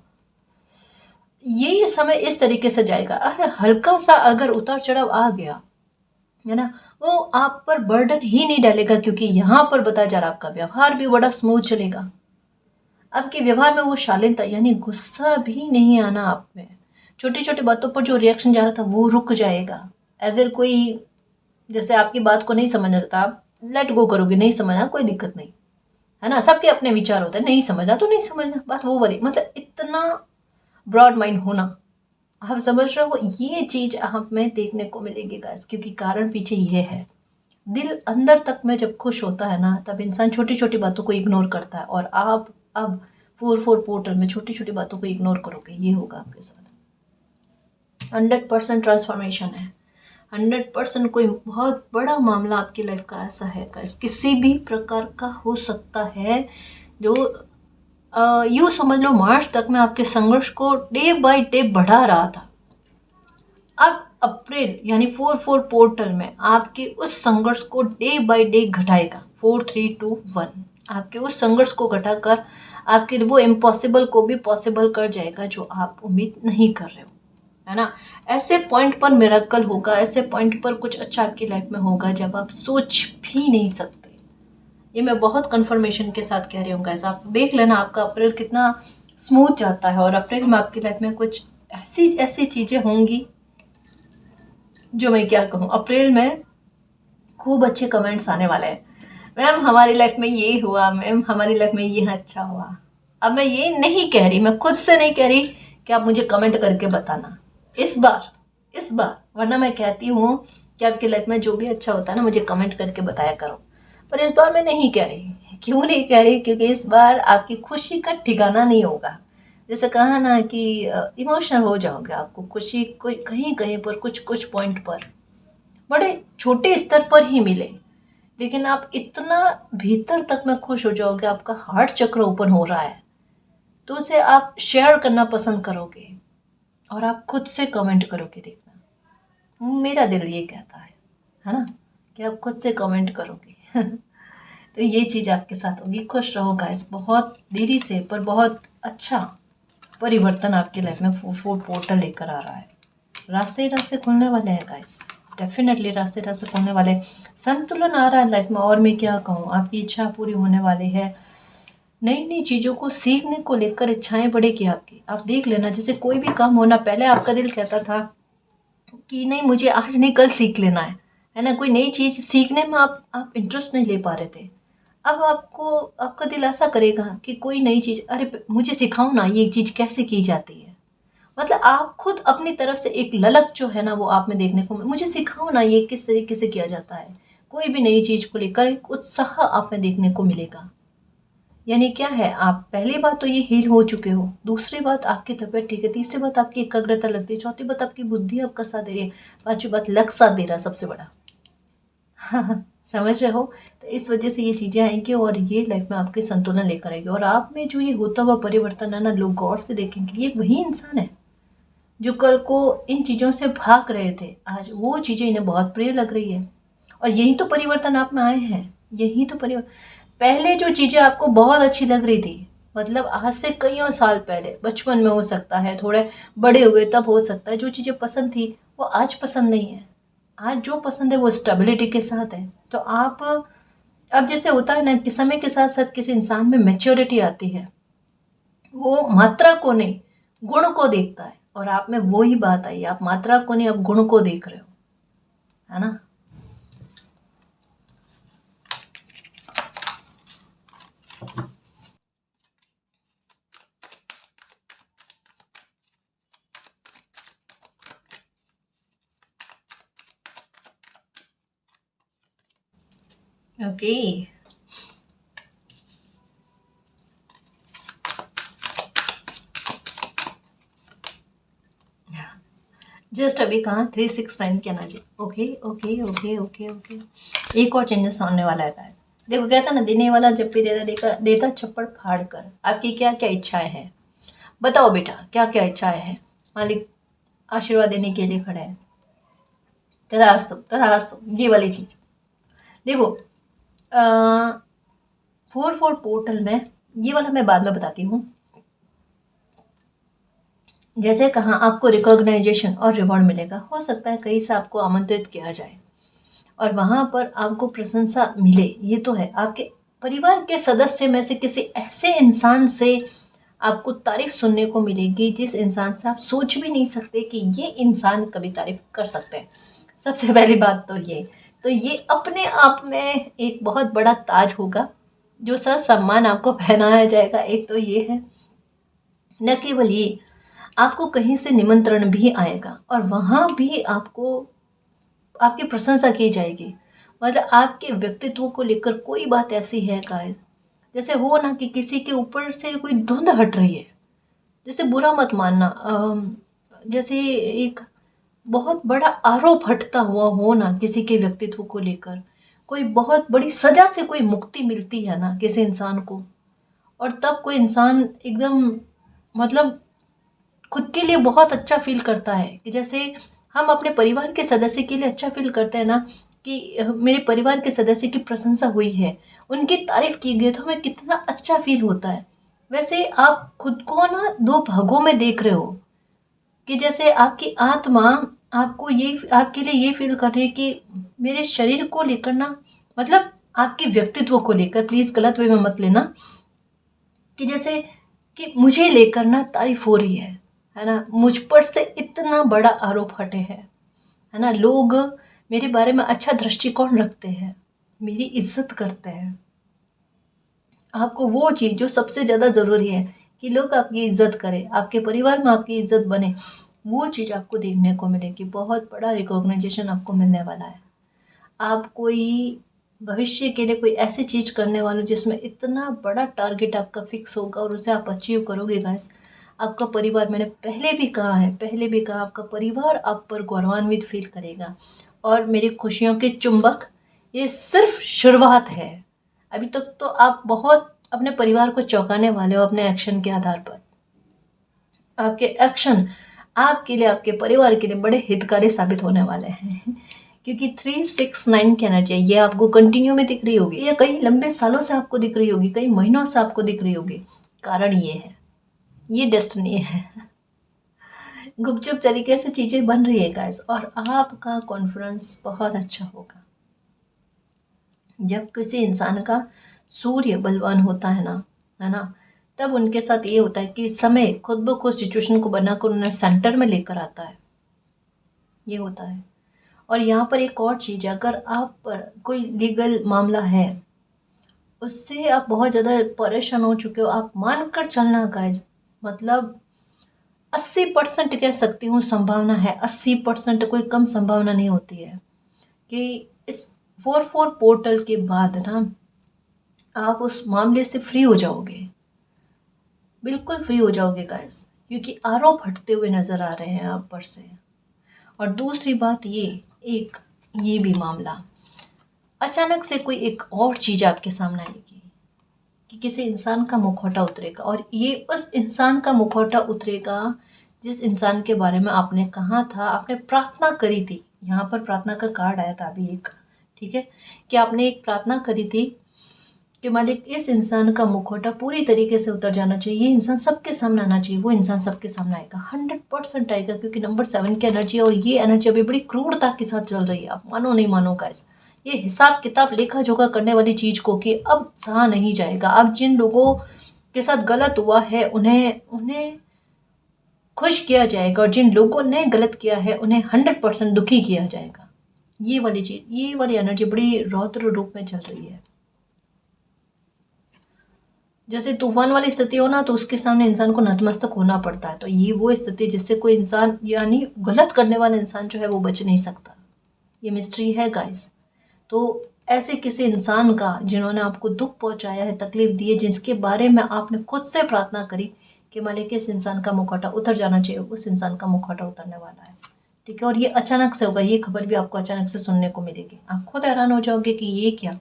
ये समय इस तरीके से जाएगा। अगर हल्का सा अगर उतार चढ़ाव आ गया, है ना, वो आप पर बर्डन ही नहीं डालेगा, क्योंकि यहाँ पर बताया जा रहा है आपका व्यवहार भी बड़ा स्मूथ चलेगा। आपके व्यवहार में वो शालीनता, यानी गुस्सा भी नहीं आना आप में। छोटी छोटी बातों पर जो रिएक्शन जा रहा था वो रुक जाएगा। अगर कोई जैसे आपकी बात को नहीं समझ रहा था, आप लेट गो करोगे, नहीं समझना कोई दिक्कत नहीं, है ना, सबके अपने विचार होते हैं, नहीं समझना तो नहीं समझना, बात वो वाली, मतलब इतना ब्रॉड माइंड होना, आप समझ रहे हो, ये चीज आप में देखने को मिलेगी गाइस, क्योंकि कारण पीछे ये है। दिल अंदर तक में जब खुश होता है ना, तब इंसान छोटी छोटी बातों को इग्नोर करता है, और आप अब 4/4 पोर्टल में छोटी छोटी बातों को इग्नोर करोगे, ये होगा आपके साथ। 100% ट्रांसफॉर्मेशन है, 100% कोई बहुत बड़ा मामला आपकी लाइफ का ऐसा है गाइस, किसी भी प्रकार का हो सकता है, जो यूँ समझ लो मार्च तक में आपके संघर्ष को डे बाय डे बढ़ा रहा था। अब अप्रैल यानी 4/4 पोर्टल में आपके उस संघर्ष को डे बाय डे घटाएगा। 4 3 2 1 आपके उस संघर्ष को घटाकर आपके वो इम्पॉसिबल को भी पॉसिबल कर जाएगा, जो आप उम्मीद नहीं कर रहे हो, है ना। ऐसे पॉइंट पर मिरेकल होगा, ऐसे पॉइंट पर कुछ अच्छा आपकी लाइफ में होगा जब आप सोच भी नहीं सकते। ये मैं बहुत कंफर्मेशन के साथ कह रही हूँ गाइस, आप देख लेना आपका अप्रैल कितना स्मूथ जाता है, और अप्रैल में आपकी लाइफ में कुछ ऐसी ऐसी चीज़ें होंगी जो मैं क्या कहूँ, अप्रैल में खूब अच्छे कमेंट्स आने वाले हैं। मैम हमारी लाइफ में ये हुआ, मैम हमारी लाइफ में ये अच्छा हुआ। अब मैं ये नहीं कह रही, मैं खुद से नहीं कह रही कि आप मुझे कमेंट करके बताना इस बार, वरना मैं कहती हूँ कि आपकी लाइफ में जो भी अच्छा होता है ना, मुझे कमेंट करके बताया करो। पर इस बार मैं नहीं कह रही। क्यों नहीं कह रही? क्योंकि इस बार आपकी खुशी का ठिकाना नहीं होगा। जैसे कहा ना कि इमोशनल हो जाओगे, आपको खुशी कोई कहीं कहीं पर कुछ कुछ पॉइंट पर बड़े छोटे स्तर पर ही मिले, लेकिन आप इतना भीतर तक में खुश हो जाओगे, आपका हार्ट चक्र ओपन हो रहा है, तो उसे आप शेयर करना पसंद करोगे, और आप खुद से कमेंट करोगे। देखना, मेरा दिल ये कहता है ना, कि आप खुद से कमेंट करोगे। तो ये चीज़ आपके साथ होगी। खुश रहो गाइस, बहुत देरी से पर बहुत अच्छा परिवर्तन आपकी लाइफ में 4/4 पोर्टल लेकर आ रहा है। रास्ते रास्ते खुलने वाले हैं गाइस, डेफिनेटली रास्ते रास्ते खुलने वाले हैं। संतुलन आ रहा है लाइफ में, और मैं क्या कहूँ, आपकी इच्छा पूरी होने वाली है। नई नई चीज़ों को सीखने को लेकर इच्छाएं बढ़ेगी आपकी। आप देख लेना, जैसे कोई भी काम होना, पहले आपका दिल कहता था कि नहीं मुझे आज नहीं कल सीख लेना है ना, कोई नई चीज़ सीखने में आप इंटरेस्ट नहीं ले पा रहे थे। अब आपको आपका दिल ऐसा करेगा कि कोई नई चीज़, अरे मुझे सिखाओ ना ये चीज़ कैसे की जाती है। मतलब आप खुद अपनी तरफ से एक ललक जो है ना, वो आप में देखने को मुझे सिखाओ ना ये किस तरीके से किया जाता है। कोई भी नई चीज़ को लेकर एक उत्साह आप में देखने को मिलेगा। यानी क्या है, आप पहली बात तो ये हील हो चुके हो, दूसरी बात आपकी तबीयत ठीक है, तीसरी बात आपकी एकाग्रता लगती है, चौथी बात आपकी बुद्धि आपका साथ दे रही है, पांचवी बात लक साथ दे रहा है सबसे बड़ा। समझ रहे हो? तो इस वजह से ये चीज़ें आएंगी, और ये लाइफ में आपके संतुलन लेकर आएगी, और आप में जो ये होता हुआ परिवर्तन है ना, लोग गौर से देखेंगे, ये वही इंसान है जो कल को इन चीज़ों से भाग रहे थे, आज वो चीज़ें इन्हें बहुत प्रिय लग रही है। और यही तो परिवर्तन आप में आए हैं, यही तो परिवर्तन। पहले जो चीज़ें आपको बहुत अच्छी लग रही थी, मतलब आज से कईयों साल पहले, बचपन में हो सकता है, थोड़े बड़े हुए तब हो सकता है, जो चीज़ें पसंद थी वो आज पसंद नहीं है। आज जो पसंद है वो स्टेबिलिटी के साथ है। तो आप अब जैसे होता है ना कि समय के साथ साथ किसी इंसान में मैच्योरिटी आती है, वो मात्रा को नहीं गुण को देखता है, और आप में वो ही बात आई, आप मात्रा को नहीं आप गुण को देख रहे हो, है ना। ओके, जस्ट अभी कहा 369 की energy. Okay okay okay okay okay, एक और चेंजेस आने वाला है गाइस। देखो कहता ना, देने वाला जब भी देता देता छप्पड़ फाड़ कर। आपकी क्या क्या इच्छाएं हैं, बताओ बेटा, क्या क्या इच्छाएं हैं। मालिक आशीर्वाद देने के लिए खड़े हैं। तथास्तु तथास्तु, ये वाली चीज देखो। 4-4 पोर्टल में ये वाला मैं बाद में बताती हूँ। जैसे कहा आपको रिकॉग्नाइजेशन और रिवॉर्ड मिलेगा, हो सकता है कहीं से आपको आमंत्रित किया जाए और वहाँ पर आपको प्रशंसा मिले। ये तो है, आपके परिवार के सदस्य में से किसी ऐसे इंसान से आपको तारीफ सुनने को मिलेगी जिस इंसान से आप सोच भी नहीं सकते कि ये इंसान कभी तारीफ कर सकते हैं। सबसे पहली बात तो ये अपने आप में एक बहुत बड़ा ताज होगा जो सर सम्मान आपको पहनाया जाएगा। एक तो ये है, न केवल ये, आपको कहीं से निमंत्रण भी आएगा और वहाँ भी आपको आपकी प्रशंसा की जाएगी। मतलब आपके व्यक्तित्व को लेकर कोई बात ऐसी है गाइस, जैसे हो ना कि किसी के ऊपर से कोई धुंध हट रही है, जैसे बुरा मत मानना, जैसे एक बहुत बड़ा आरोप हटता हुआ हो ना किसी के व्यक्तित्व को लेकर, कोई बहुत बड़ी सजा से कोई मुक्ति मिलती है ना किसी इंसान को, और तब कोई इंसान एकदम मतलब खुद के लिए बहुत अच्छा फील करता है कि जैसे हम अपने परिवार के सदस्य के लिए अच्छा फील करते हैं ना कि मेरे परिवार के सदस्य की प्रशंसा हुई है, उनकी तारीफ की गई, तो हमें कितना अच्छा फील होता है। वैसे आप खुद को ना दो भागों में देख रहे हो कि जैसे आपकी आत्मा आपको ये आपके लिए ये फील कर रही है कि मेरे शरीर को लेकर ना, मतलब आपके व्यक्तित्व को लेकर, प्लीज गलत वे में मत लेना, कि जैसे कि मुझे लेकर ना तारीफ हो रही है ना, मुझ पर से इतना बड़ा आरोप हटे है ना, लोग मेरे बारे में अच्छा दृष्टिकोण रखते हैं, मेरी इज्जत करते हैं। आपको वो चीज़ जो सबसे ज़्यादा ज़रूरी है कि लोग आपकी इज्जत करें, आपके परिवार में आपकी इज्जत बने, वो चीज़ आपको देखने को मिलेगी। बहुत बड़ा रिकॉग्नाइजेशन आपको मिलने वाला है। आप कोई भविष्य के लिए कोई ऐसी चीज़ करने वाले जिसमें इतना बड़ा टारगेट आपका फिक्स होगा और उसे आप अचीव करोगे गाइस। आपका परिवार, मैंने पहले भी कहा आपका परिवार आप पर गौरवान्वित फील करेगा। और मेरी खुशियों के चुंबक, ये सिर्फ शुरुआत है। अभी तक तो आप बहुत अपने परिवार को चौंकाने वाले हो अपने एक्शन के आधार पर। आपके एक्शन आपके लिए, आपके परिवार के लिए बड़े हितकारी साबित होने वाले हैं क्योंकि 369 की एनर्जी है, ये आपको कंटिन्यू में दिख रही होगी या कई लंबे सालों से आपको दिख रही होगी, कई महीनों से आपको दिख रही होगी। कारण ये है, ये डेस्टिनी है। गुपचुप तरीके से चीजें बन रही है गाइस, और आपका कॉन्फिडेंस बहुत अच्छा होगा। जब किसी इंसान का सूर्य बलवान होता है ना, तब उनके साथ ये होता है कि समय खुद ब खुद सिचुएशन को बनाकर उन्हें सेंटर में लेकर आता है, ये होता है। और यहाँ पर एक और चीज़ है, अगर आप पर कोई लीगल मामला है, उससे आप बहुत ज़्यादा परेशान हो चुके हो, आप मान कर चलना गाइस, मतलब 80% कह सकती हूँ संभावना है, 80%, कोई कम संभावना नहीं होती है कि इस 4-4 पोर्टल के बाद ना आप उस मामले से फ्री हो जाओगे, बिल्कुल फ्री हो जाओगे गाइस, क्योंकि आरोप हटते हुए नजर आ रहे हैं आप पर से। और दूसरी बात ये भी मामला, अचानक से कोई एक और चीज आपके सामने आएगी कि किसी इंसान का मुखौटा उतरेगा, और ये उस इंसान का मुखौटा उतरेगा जिस इंसान के बारे में आपने कहा था, आपने प्रार्थना करी थी। यहाँ पर प्रार्थना का कार्ड आया था अभी एक, ठीक है, कि आपने एक प्रार्थना करी थी कि मालिक इस इंसान का मुखौटा पूरी तरीके से उतर जाना चाहिए, ये इंसान सबके सामने आना चाहिए, वो इंसान सबके सामने आएगा, 100% आएगा, क्योंकि नंबर 7 की एनर्जी है और ये एनर्जी अभी बड़ी क्रूरता के साथ चल रही है। आप मानो नहीं मानो गाइस, ये हिसाब किताब लेखा जोखा करने वाली चीज को कि अब सहा नहीं जाएगा। अब जिन लोगों के साथ गलत हुआ है उन्हें उन्हें खुश किया जाएगा, और जिन लोगों ने गलत किया है उन्हें 100% दुखी किया जाएगा। ये वाली चीज, ये वाली एनर्जी बड़ी रौद्र रूप में चल रही है। जैसे तूफान वाली स्थिति हो ना, तो उसके सामने इंसान को नतमस्तक होना पड़ता है। तो ये वो स्थिति जिससे कोई इंसान, यानी गलत करने वाला इंसान जो है वो बच नहीं सकता। ये मिस्ट्री है गाइस। तो ऐसे किसी इंसान का जिन्होंने आपको दुख पहुंचाया है, तकलीफ दी है, जिसके बारे में आपने खुद से प्रार्थना करी कि मालिक इस इंसान का मुखौटा उतर जाना चाहिए, उस इंसान का मुखौटा उतरने वाला है। ठीक है, और ये अचानक से होगा, ये खबर भी आपको अचानक से सुनने को मिलेगी। आप खुद हैरान हो जाओगे कि ये क्या,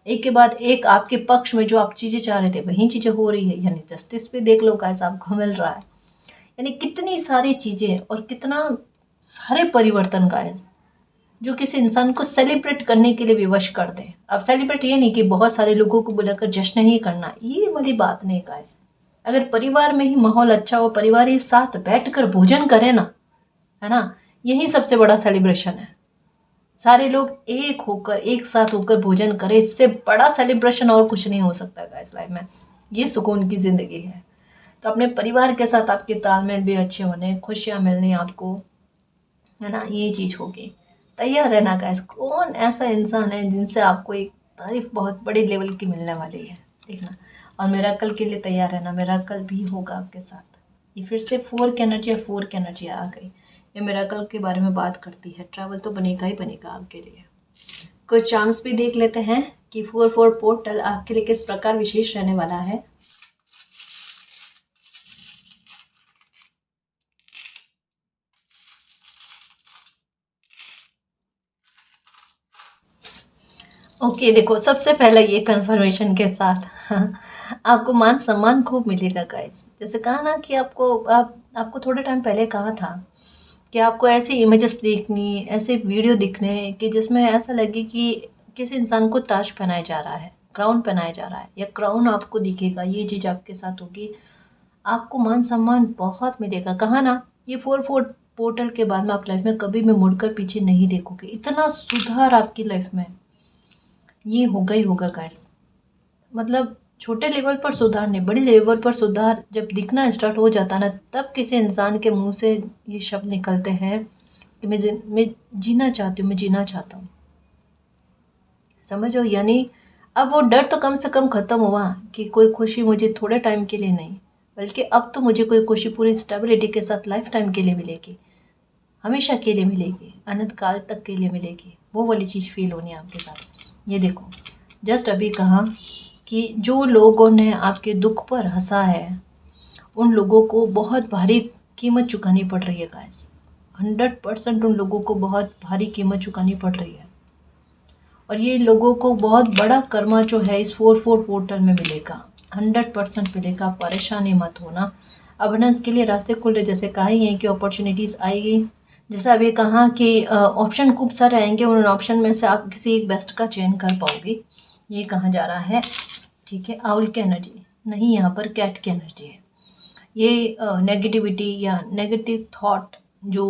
एक के बाद एक आपके पक्ष में जो आप चीज़ें चाह रहे थे वही चीज़ें हो रही है। यानी जस्टिस भी देख लो गाइस, आपको मिल रहा है। यानी कितनी सारी चीज़ें और कितना सारे परिवर्तन गाइस, जो किसी इंसान को सेलिब्रेट करने के लिए विवश कर दें। अब सेलिब्रेट ये नहीं कि बहुत सारे लोगों को बुलाकर जश्न ही करना, ये वाली बात नहीं गाइस। अगर परिवार में ही माहौल अच्छा हो, परिवार ही साथ बैठकर भोजन करे ना, है ना, यही सबसे बड़ा सेलिब्रेशन है। सारे लोग एक होकर, एक साथ होकर भोजन करें, इससे बड़ा सेलिब्रेशन और कुछ नहीं हो सकता गाइस लाइफ में। ये सुकून की ज़िंदगी है। तो अपने परिवार के साथ आपके तालमेल भी अच्छे होने, खुशियाँ मिलनी आपको, है ना, ये चीज़ होगी। तैयार रहना गाइस। कौन ऐसा इंसान है जिनसे आपको एक तारीफ बहुत बड़ी लेवल की मिलने वाली है, देखना। और मिरेकल के लिए तैयार रहना, मिरेकल भी होगा आपके साथ। ये फिर से 4 की एनर्जी, 4 की एनर्जी आ गई। ये मिरेकल के बारे में बात करती है। ट्रैवल तो बनेगा ही बनेगा आपके लिए। कुछ चार्म्स भी देख लेते हैं कि 4-4 पोर्टल आपके लिए किस प्रकार विशेष रहने वाला है। ओके, देखो सबसे पहले ये कंफर्मेशन के साथ आपको मान सम्मान खूब मिलेगा गाइस। जैसे कहा ना कि आपको थोड़े टाइम पहले कहा था कि आपको ऐसी इमेजेस देखनी, ऐसे वीडियो दिखने कि जिसमें ऐसा लगे कि किसी इंसान को ताज पहनाया जा रहा है, क्राउन पहनाया जा रहा है, या क्राउन आपको दिखेगा। ये चीज़ आपके साथ होगी, आपको मान सम्मान बहुत मिलेगा। कहा ना, ये 4-4 पोर्टल के बाद में आप लाइफ में कभी भी मुड़कर पीछे नहीं देखोगे। इतना सुधार आपकी लाइफ में ये होगा ही होगा गाइस। मतलब छोटे लेवल पर सुधार नहीं, बड़ी लेवल पर सुधार जब दिखना स्टार्ट हो जाता ना, तब किसी इंसान के मुंह से ये शब्द निकलते हैं कि मैं जीना चाहती हूँ, मैं जीना चाहता हूँ। समझो, यानी अब वो डर तो कम से कम ख़त्म हुआ कि कोई खुशी मुझे थोड़े टाइम के लिए नहीं, बल्कि अब तो मुझे कोई खुशी पूरी स्टेबिलिटी के साथ लाइफ टाइम के लिए मिलेगी, हमेशा के लिए मिलेगी, अनंत काल तक के लिए मिलेगी। वो वाली चीज़ फील होनी है आपके साथ। ये देखो, जस्ट अभी कहा कि जो लोगों ने आपके दुख पर हंसा है, उन लोगों को बहुत भारी कीमत चुकानी पड़ रही है गाइस। 100% उन लोगों को बहुत भारी कीमत चुकानी पड़ रही है, और ये लोगों को बहुत बड़ा कर्मा जो है इस 4-4 पोर्टल में मिलेगा, 100% मिलेगा। परेशानी मत होना, अबंडेंस के लिए रास्ते खुल रहे। जैसे कहा ही है कि अपॉर्चुनिटीज़ आएगी। जैसे अभी कहा कि ऑप्शन खूब सारे आएंगे, उन ऑप्शन में से आप किसी एक बेस्ट का चयन कर पाओगे, ये कहा जा रहा है। ठीक है, आउल की एनर्जी नहीं, यहाँ पर कैट की एनर्जी है। ये नेगेटिविटी या नेगेटिव थॉट जो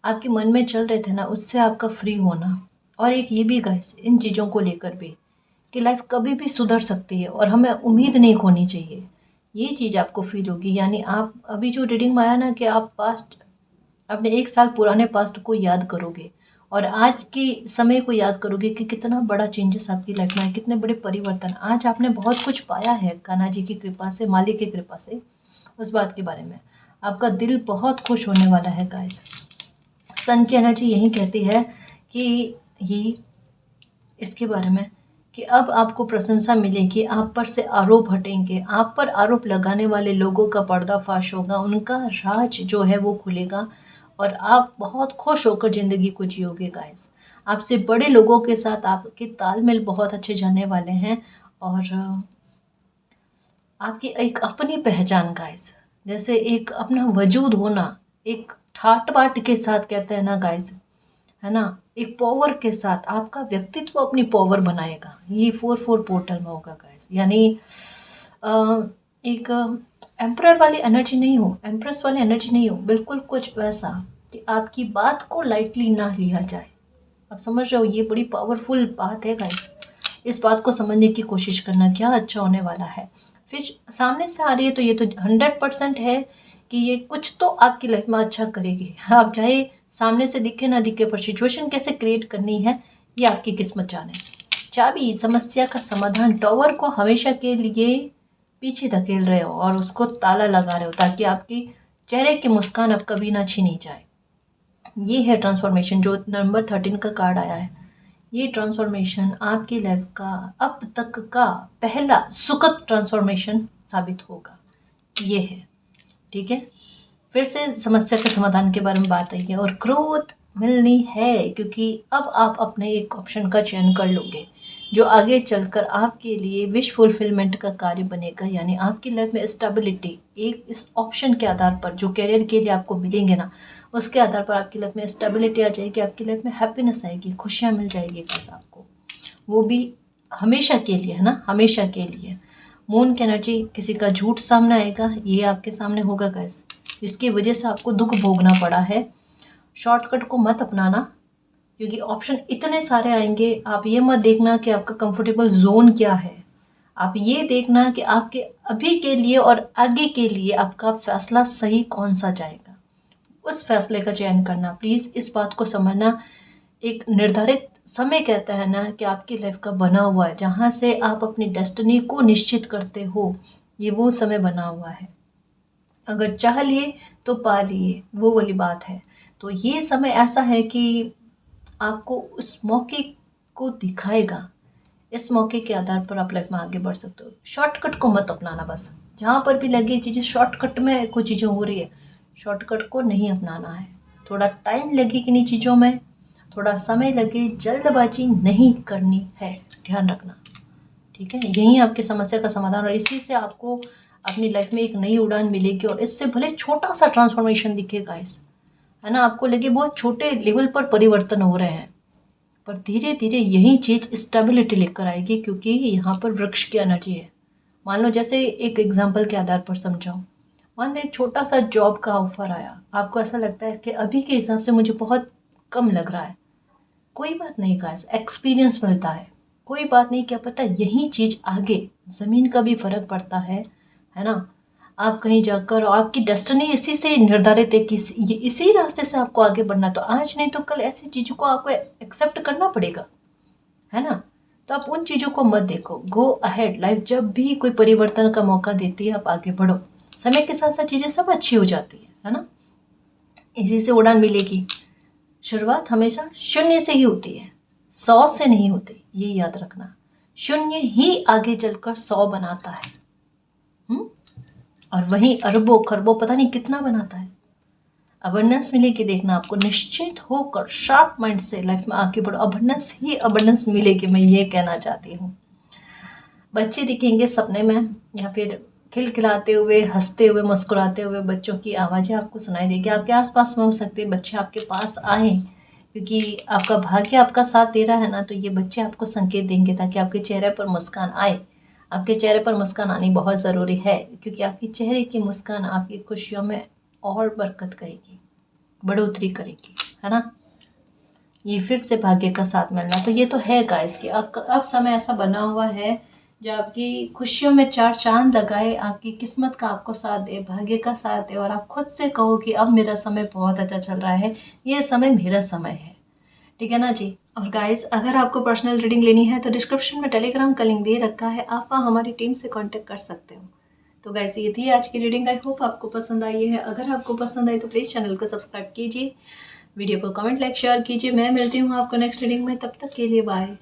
आपके मन में चल रहे थे ना, उससे आपका फ्री होना। और एक ये भी गाइस, इन चीज़ों को लेकर भी कि लाइफ कभी भी सुधर सकती है और हमें उम्मीद नहीं खोनी चाहिए, ये चीज़ आपको फील होगी। यानी आप अभी जो रीडिंग में आया ना कि आप पास्ट, अपने 1 साल पुराने पास्ट को याद करोगे और आज की समय को याद करोगे कि कितना बड़ा चेंजेस आपकी लाइफ में है, कितने बड़े परिवर्तन। आज आपने बहुत कुछ पाया है कान्हा जी की कृपा से, मालिक की कृपा से। उस बात के बारे में आपका दिल बहुत खुश होने वाला है गाइस। सन की एनर्जी यही कहती है कि ये इसके बारे में कि अब आपको प्रशंसा मिलेगी, आप पर से आरोप हटेंगे, आप पर आरोप लगाने वाले लोगों का पर्दाफाश होगा, उनका राज जो है वो खुलेगा, और आप बहुत खुश होकर ज़िंदगी को जियोगे गाइस। आपसे बड़े लोगों के साथ आपके तालमेल बहुत अच्छे जाने वाले हैं, और आपकी एक अपनी पहचान गाइस, जैसे एक अपना वजूद होना, एक ठाट बाट के साथ कहते हैं ना गाइस, है ना, एक पावर के साथ आपका व्यक्तित्व अपनी पावर बनाएगा। ये 4-4 पोर्टल में होगा गाइस। यानी एक एम्परर वाली एनर्जी नहीं हो, एम्प्रेस वाली एनर्जी नहीं हो, बिल्कुल कुछ वैसा कि आपकी बात को लाइटली ना लिया जाए। आप समझ रहे हो, ये बड़ी पावरफुल बात है गाइस। इस बात को समझने की कोशिश करना क्या अच्छा होने वाला है। फिर सामने से आ रही है तो ये तो 100% है कि ये कुछ तो आपकी लाइफ में अच्छा करेगी। आप चाहे सामने से दिखे ना दिखे, पर सिचुएशन कैसे क्रिएट करनी है ये आपकी किस्मत जाने। चाबी समस्या का समाधान, टॉवर को हमेशा के लिए पीछे धकेल रहे हो और उसको ताला लगा रहे हो ताकि आपकी चेहरे की मुस्कान अब कभी ना छीनी जाए। ये है ट्रांसफॉर्मेशन जो नंबर 13 का कार्ड आया है। ये ट्रांसफॉर्मेशन आपकी लाइफ का अब तक का पहला सुखद ट्रांसफॉर्मेशन साबित होगा। ये है, ठीक है। फिर से समस्या के समाधान के बारे में बात आई है और ग्रोथ मिलनी है, क्योंकि अब आप अपने एक ऑप्शन का चयन कर लोगे जो आगे चलकर आपके लिए विश फुलफिलमेंट का कार्य बनेगा। यानी आपकी लाइफ में स्टेबिलिटी, एक इस ऑप्शन के आधार पर जो करियर के लिए आपको मिलेंगे ना, उसके आधार पर आपकी लाइफ में स्टेबिलिटी आ जाएगी, आपकी लाइफ में हैप्पीनेस आएगी, खुशियाँ मिल जाएगी बस आपको, वो भी हमेशा के लिए, है ना, हमेशा के लिए। मून की एनर्जी, किसी का झूठ सामने आएगा, ये आपके सामने होगा गाइस, जिसकी वजह से आपको दुख भोगना पड़ा है। शॉर्टकट को मत अपनाना, क्योंकि ऑप्शन इतने सारे आएंगे। आप ये मत देखना कि आपका कंफर्टेबल जोन क्या है, आप ये देखना कि आपके अभी के लिए और आगे के लिए आपका फैसला सही कौन सा जाएगा, उस फैसले का चयन करना। प्लीज़ इस बात को समझना, एक निर्धारित समय कहता है ना कि आपकी लाइफ का बना हुआ है, जहाँ से आप अपनी डेस्टिनी को निश्चित करते हो, ये वो समय बना हुआ है। अगर चाह लिए तो पा लिए, वो वाली बात है। तो ये समय ऐसा है कि आपको उस मौके को दिखाएगा, इस मौके के आधार पर आप लाइफ में आगे बढ़ सकते हो। शॉर्टकट को मत अपनाना, बस जहाँ पर भी लगे चीज़ें शॉर्टकट में कोई चीज़ें हो रही है, शॉर्टकट को नहीं अपनाना है। थोड़ा टाइम लगे किन्हीं चीज़ों में, थोड़ा समय लगे, जल्दबाजी नहीं करनी है, ध्यान रखना, ठीक है। यही आपकी समस्या का समाधान, और इसी से आपको अपनी लाइफ में एक नई उड़ान मिलेगी। और इससे भले छोटा सा ट्रांसफॉर्मेशन दिखेगा इस, है ना, आपको लगे बहुत छोटे लेवल पर परिवर्तन हो रहे हैं, पर धीरे धीरे यही चीज़ स्टेबिलिटी लेकर आएगी, क्योंकि यहाँ पर वृक्ष की एनर्जी है। मान लो जैसे एक एग्जांपल के आधार पर समझाओ, मान लो एक छोटा सा जॉब का ऑफर आया, आपको ऐसा लगता है कि अभी के हिसाब से मुझे बहुत कम लग रहा है, कोई बात नहीं गाइस, एक्सपीरियंस मिलता है, कोई बात नहीं, क्या पता यही चीज़ आगे ज़मीन का भी फर्क पड़ता है ना। आप कहीं जाकर, आपकी डेस्टिनी इसी से निर्धारित है कि ये इसी रास्ते से आपको आगे बढ़ना, तो आज नहीं तो कल ऐसी चीज़ों को आपको एक्सेप्ट करना पड़ेगा, है ना। तो आप उन चीज़ों को मत देखो, गो अहेड। लाइफ जब भी कोई परिवर्तन का मौका देती है, आप आगे बढ़ो, समय के साथ साथ चीज़ें सब अच्छी हो जाती है ना। इसी से उड़ान मिलेगी। शुरुआत हमेशा शून्य से ही होती है, 100 से नहीं होती, ये याद रखना। शून्य ही आगे चलकर 100 बनाता है, और वहीं अरबों खरबों पता नहीं कितना बनाता है। अबंडेंस मिलेगी, देखना आपको, निश्चित होकर शार्प माइंड से लाइफ में आगे बढ़ो, अबंडेंस ही अबंडेंस मिलेगी, मैं ये कहना चाहती हूँ। बच्चे दिखेंगे सपने में, या फिर खिलखिलाते हुए, हंसते हुए, मुस्कुराते हुए बच्चों की आवाज़ें आपको सुनाई देगी। आपके आसपास में हो सकते हैं बच्चे आपके पास आए, क्योंकि आपका भाग्य आपका साथ दे रहा है ना, तो ये बच्चे आपको संकेत देंगे ताकि आपके चेहरे पर मुस्कान आए। आपके चेहरे पर मुस्कान आनी बहुत ज़रूरी है, क्योंकि आपकी चेहरे की मुस्कान आपकी खुशियों में और बरकत करेगी, बढ़ोतरी करेगी, है ना। ये फिर से भाग्य का साथ मिलना, तो ये तो है गाइस कि अब समय ऐसा बना हुआ है जो आपकी खुशियों में 4 चांद लगाए, आपकी किस्मत का आपको साथ दे, भाग्य का साथ दे, और आप खुद से कहो कि अब मेरा समय बहुत अच्छा चल रहा है, ये समय मेरा समय है, ठीक है ना जी। और गाइस, अगर आपको पर्सनल रीडिंग लेनी है तो डिस्क्रिप्शन में टेलीग्राम का लिंक दे रखा है, आप वहाँ हमारी टीम से कांटेक्ट कर सकते हो। तो गाइस, ये थी आज की रीडिंग। आई होप आपको पसंद आई है। अगर आपको पसंद आई तो प्लीज़ चैनल को सब्सक्राइब कीजिए, वीडियो को कमेंट, लाइक, शेयर कीजिए। मैं मिलती हूँ आपको नेक्स्ट रीडिंग में, तब तक के लिए बाय।